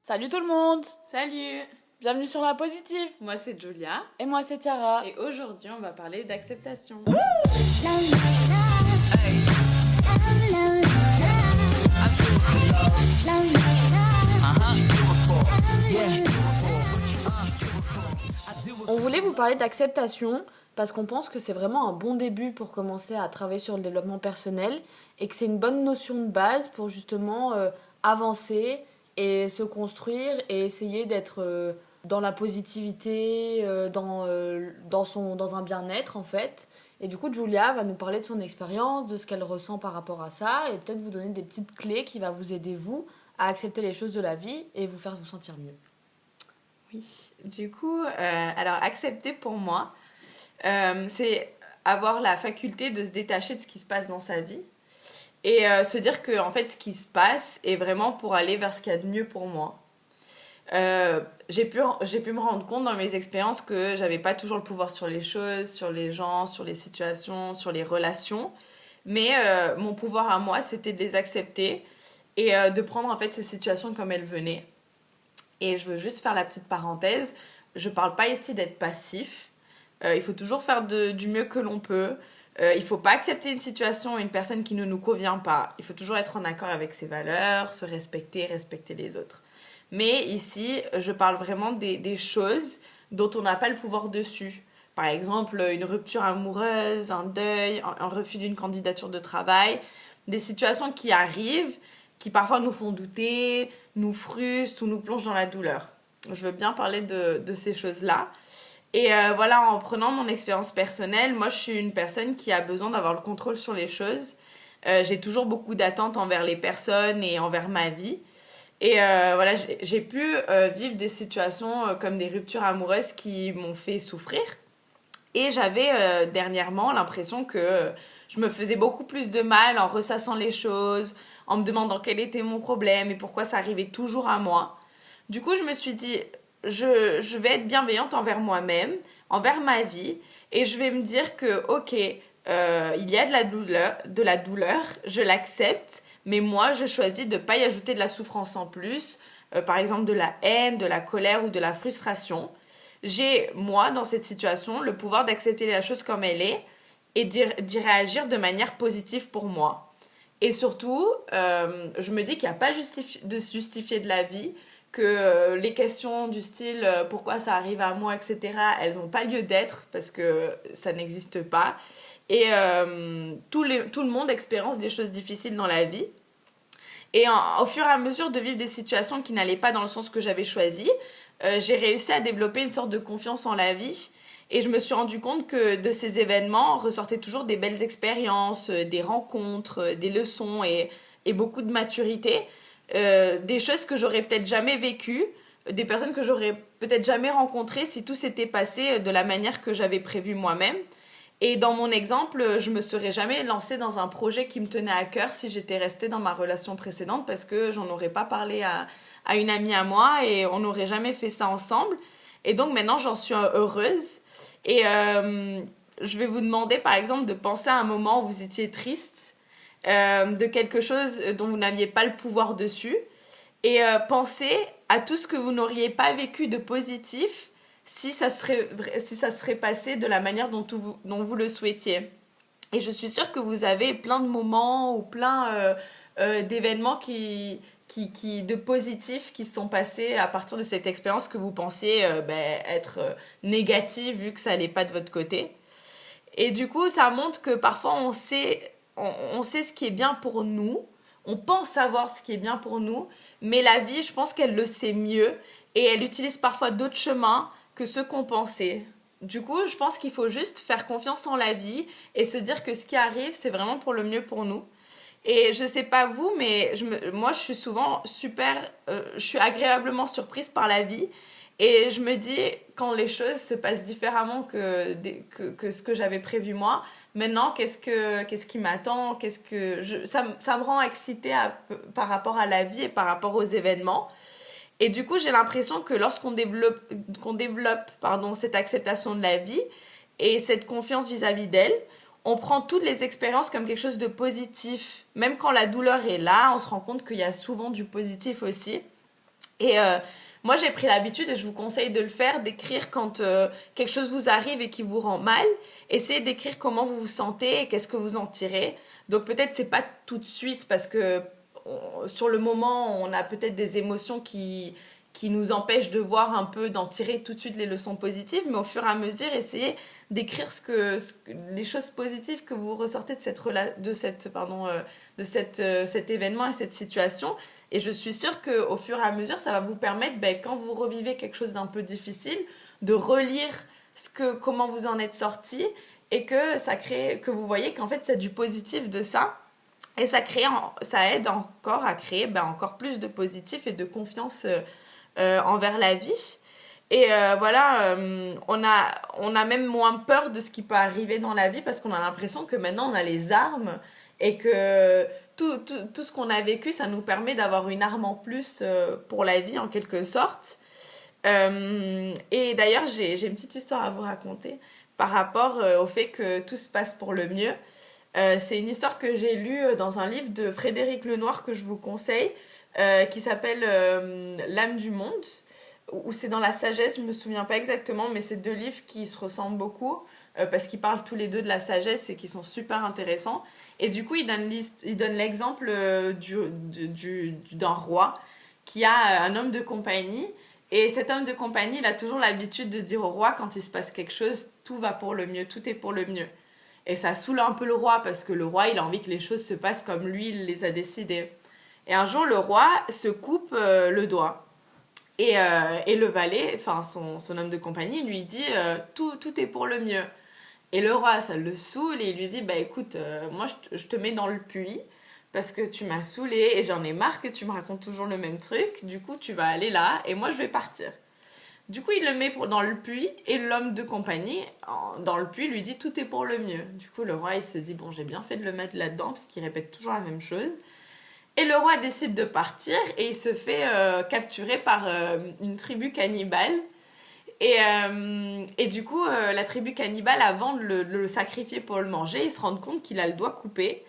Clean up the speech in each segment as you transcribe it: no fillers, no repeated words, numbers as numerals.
Salut tout le monde! Salut! Bienvenue sur La Positive! Moi c'est Julia. Et moi c'est Tiara. Et aujourd'hui on va parler d'acceptation. On voulait vous parler d'acceptation parce qu'on pense que c'est vraiment un bon début pour commencer à travailler sur le développement personnel et que c'est une bonne notion de base pour justement avancer et se construire et essayer d'être dans la positivité, dans un bien-être en fait. Et du coup, Julia va nous parler de son expérience, de ce qu'elle ressent par rapport à ça et peut-être vous donner des petites clés qui vont vous aider, vous, à accepter les choses de la vie et vous faire vous sentir mieux. Oui, du coup, alors accepter pour moi, c'est avoir la faculté de se détacher de ce qui se passe dans sa vie et se dire que en fait, ce qui se passe est vraiment pour aller vers ce qu'il y a de mieux pour moi. J'ai pu me rendre compte dans mes expériences que j'avais pas toujours le pouvoir sur les choses, sur les gens, sur les situations, sur les relations, mais mon pouvoir à moi, c'était de les accepter et de prendre en fait ces situations comme elles venaient. Et je veux juste faire la petite parenthèse, je parle pas ici d'être passif, il faut toujours faire du mieux que l'on peut, il faut pas accepter une situation, une personne qui ne nous convient pas, il faut toujours être en accord avec ses valeurs, se respecter, respecter les autres. Mais ici, je parle vraiment des choses dont on n'a pas le pouvoir dessus. Par exemple, une rupture amoureuse, un deuil, un refus d'une candidature de travail, des situations qui arrivent, qui parfois nous font douter, nous frustrent ou nous plongent dans la douleur. Je veux bien parler de ces choses-là. Et voilà, en prenant mon expérience personnelle, moi je suis une personne qui a besoin d'avoir le contrôle sur les choses. J'ai toujours beaucoup d'attentes envers les personnes et envers ma vie. Et voilà, j'ai pu vivre des situations comme des ruptures amoureuses qui m'ont fait souffrir. Et j'avais dernièrement l'impression que je me faisais beaucoup plus de mal en ressassant les choses, en me demandant quel était mon problème et pourquoi ça arrivait toujours à moi. Du coup, je me suis dit, je vais être bienveillante envers moi-même, envers ma vie, et je vais me dire que, ok, il y a de la douleur, je l'accepte, mais moi, je choisis de ne pas y ajouter de la souffrance en plus, par exemple de la haine, de la colère ou de la frustration. J'ai, moi, dans cette situation, le pouvoir d'accepter la chose comme elle est et d'y réagir de manière positive pour moi. Et surtout, je me dis qu'il n'y a pas de se justifier de la vie, que les questions du style pourquoi ça arrive à moi, etc., elles n'ont pas lieu d'être parce que ça n'existe pas. Et tout le monde expérience des choses difficiles dans la vie. Et au fur et à mesure de vivre des situations qui n'allaient pas dans le sens que j'avais choisi, j'ai réussi à développer une sorte de confiance en la vie. Et je me suis rendu compte que de ces événements ressortaient toujours des belles expériences, des rencontres, des leçons et beaucoup de maturité. Des choses que j'aurais peut-être jamais vécues, des personnes que j'aurais peut-être jamais rencontrées si tout s'était passé de la manière que j'avais prévu moi-même. Et dans mon exemple, je me serais jamais lancée dans un projet qui me tenait à cœur si j'étais restée dans ma relation précédente parce que j'en aurais pas parlé à une amie à moi et on n'aurait jamais fait ça ensemble. Et donc maintenant, j'en suis heureuse. Et je vais vous demander par exemple de penser à un moment où vous étiez triste, de quelque chose dont vous n'aviez pas le pouvoir dessus. Et pensez à tout ce que vous n'auriez pas vécu de positif si ça serait passé de la manière dont vous le souhaitiez. Et je suis sûre que vous avez plein de moments ou plein d'événements de positifs qui se sont passés à partir de cette expérience que vous pensiez être négative vu que ça n'allait pas de votre côté. Et du coup, ça montre que parfois on sait ce qui est bien pour nous, on pense savoir ce qui est bien pour nous, mais la vie, je pense qu'elle le sait mieux et elle utilise parfois d'autres chemins que ceux qu'on pensait. Du coup, je pense qu'il faut juste faire confiance en la vie et se dire que ce qui arrive, c'est vraiment pour le mieux pour nous. Et je sais pas vous, mais moi, je suis souvent je suis agréablement surprise par la vie. Et je me dis, quand les choses se passent différemment que ce que j'avais prévu moi, maintenant, qu'est-ce qui m'attend, ça me rend excitée par rapport à la vie et par rapport aux événements. Et du coup, j'ai l'impression que lorsqu'on développe cette acceptation de la vie, et cette confiance vis-à-vis d'elle, on prend toutes les expériences comme quelque chose de positif. Même quand la douleur est là, on se rend compte qu'il y a souvent du positif aussi. Et moi, j'ai pris l'habitude, et je vous conseille de le faire, d'écrire quand quelque chose vous arrive et qui vous rend mal. Essayez d'écrire comment vous vous sentez et qu'est-ce que vous en tirez. Donc peut-être c'est pas tout de suite parce que sur le moment, on a peut-être des émotions qui nous empêchent de voir un peu, d'en tirer tout de suite les leçons positives, mais au fur et à mesure, essayez d'écrire les choses positives que vous ressortez de cet événement et cette situation. Et je suis sûre qu'au fur et à mesure, ça va vous permettre, quand vous revivez quelque chose d'un peu difficile, de relire comment vous en êtes sorti et que vous voyez qu'en fait, c'est du positif de ça. Et ça aide encore à créer encore plus de positif et de confiance envers la vie. Et voilà, on a même moins peur de ce qui peut arriver dans la vie parce qu'on a l'impression que maintenant on a les armes et que tout ce qu'on a vécu, ça nous permet d'avoir une arme en plus pour la vie en quelque sorte. Et d'ailleurs, j'ai une petite histoire à vous raconter par rapport au fait que tout se passe pour le mieux. C'est une histoire que j'ai lue dans un livre de Frédéric Lenoir que je vous conseille, qui s'appelle L'âme du monde, ou c'est dans la sagesse, je me souviens pas exactement, mais c'est deux livres qui se ressemblent beaucoup, parce qu'ils parlent tous les deux de la sagesse et qui sont super intéressants. Et du coup, il donne l'exemple d'un roi qui a un homme de compagnie. Et cet homme de compagnie, il a toujours l'habitude de dire au roi, quand il se passe quelque chose, tout va pour le mieux, tout est pour le mieux. Et ça saoule un peu le roi, parce que le roi, il a envie que les choses se passent comme lui, il les a décidées. Et un jour, le roi se coupe le doigt. Et le valet, enfin son homme de compagnie, lui dit tout est pour le mieux. Et le roi, ça le saoule et il lui dit écoute, moi je te mets dans le puits parce que tu m'as saoulé et j'en ai marre que tu me racontes toujours le même truc. Du coup, tu vas aller là et moi je vais partir. Du coup, il le met dans le puits et l'homme de compagnie, dans le puits, lui dit tout est pour le mieux. Du coup, le roi, il se dit j'ai bien fait de le mettre là-dedans parce qu'il répète toujours la même chose. Et le roi décide de partir et il se fait capturer par une tribu cannibale. Et du coup, la tribu cannibale, avant de le sacrifier pour le manger, ils se rendent compte qu'il a le doigt coupé.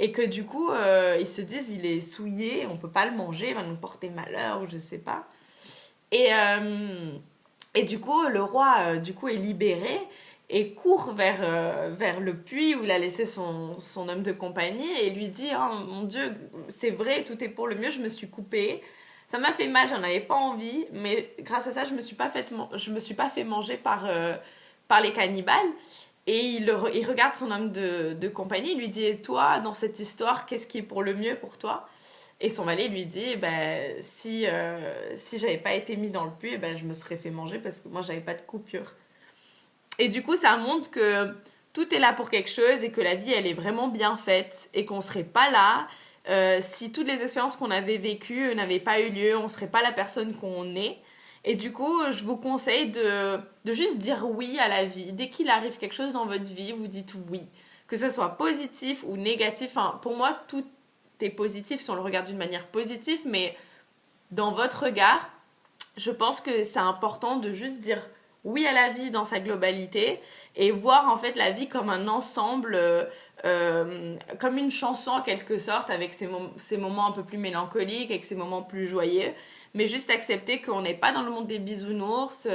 Et que du coup, ils se disent il est souillé, on peut pas le manger, il va nous porter malheur ou je sais pas. Et du coup, le roi est libéré et court vers le puits où il a laissé son homme de compagnie et lui dit oh mon Dieu, c'est vrai, tout est pour le mieux, je me suis coupée, ça m'a fait mal, j'en avais pas envie, mais grâce à ça je me suis pas fait manger par les cannibales. Et il regarde son homme de compagnie, il lui dit et toi, dans cette histoire, qu'est-ce qui est pour le mieux pour toi? Et son valet lui dit si j'avais pas été mis dans le puits, je me serais fait manger parce que moi j'avais pas de coupure. Et du coup, ça montre que tout est là pour quelque chose et que la vie, elle est vraiment bien faite et qu'on serait pas là si toutes les expériences qu'on avait vécues n'avaient pas eu lieu, on serait pas la personne qu'on est. Et du coup, je vous conseille de juste dire oui à la vie. Dès qu'il arrive quelque chose dans votre vie, vous dites oui. Que ce soit positif ou négatif. Enfin, pour moi, tout est positif si on le regarde d'une manière positive, mais dans votre regard, je pense que c'est important de juste dire oui à la vie dans sa globalité et voir en fait la vie comme un ensemble, comme une chanson en quelque sorte, avec ses moments un peu plus mélancoliques, avec ses moments plus joyeux, mais juste accepter qu'on n'est pas dans le monde des bisounours,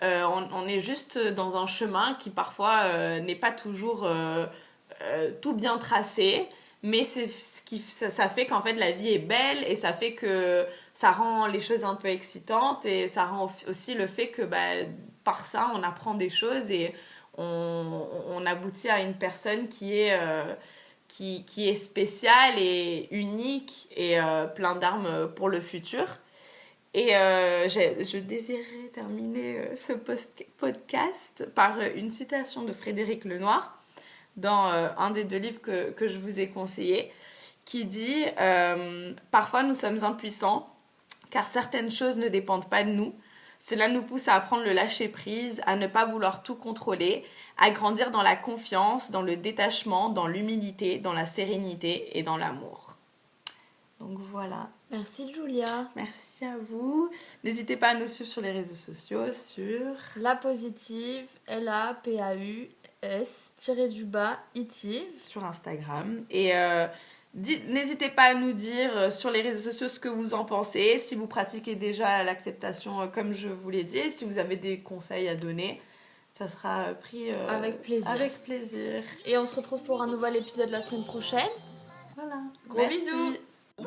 on est juste dans un chemin qui parfois n'est pas toujours tout bien tracé, mais c'est ça fait qu'en fait la vie est belle et ça fait que ça rend les choses un peu excitantes et ça rend aussi le fait que par ça on apprend des choses et on aboutit à une personne qui est spéciale et unique et plein d'armes pour le futur. Et je désirais terminer ce podcast par une citation de Frédéric Lenoir dans un des deux livres que je vous ai conseillé, qui dit parfois nous sommes impuissants car certaines choses ne dépendent pas de nous. Cela nous pousse à apprendre le lâcher-prise, à ne pas vouloir tout contrôler, à grandir dans la confiance, dans le détachement, dans l'humilité, dans la sérénité et dans l'amour. Donc voilà. Merci Julia. Merci à vous. N'hésitez pas à nous suivre sur les réseaux sociaux, sur La positive, LAPAUS-itive. sur Instagram. Et n'hésitez pas à nous dire sur les réseaux sociaux ce que vous en pensez, si vous pratiquez déjà l'acceptation comme je vous l'ai dit, si vous avez des conseils à donner. Ça sera pris avec plaisir. Avec plaisir. Et on se retrouve pour un nouvel épisode la semaine prochaine. Voilà. Gros bisous. Woo!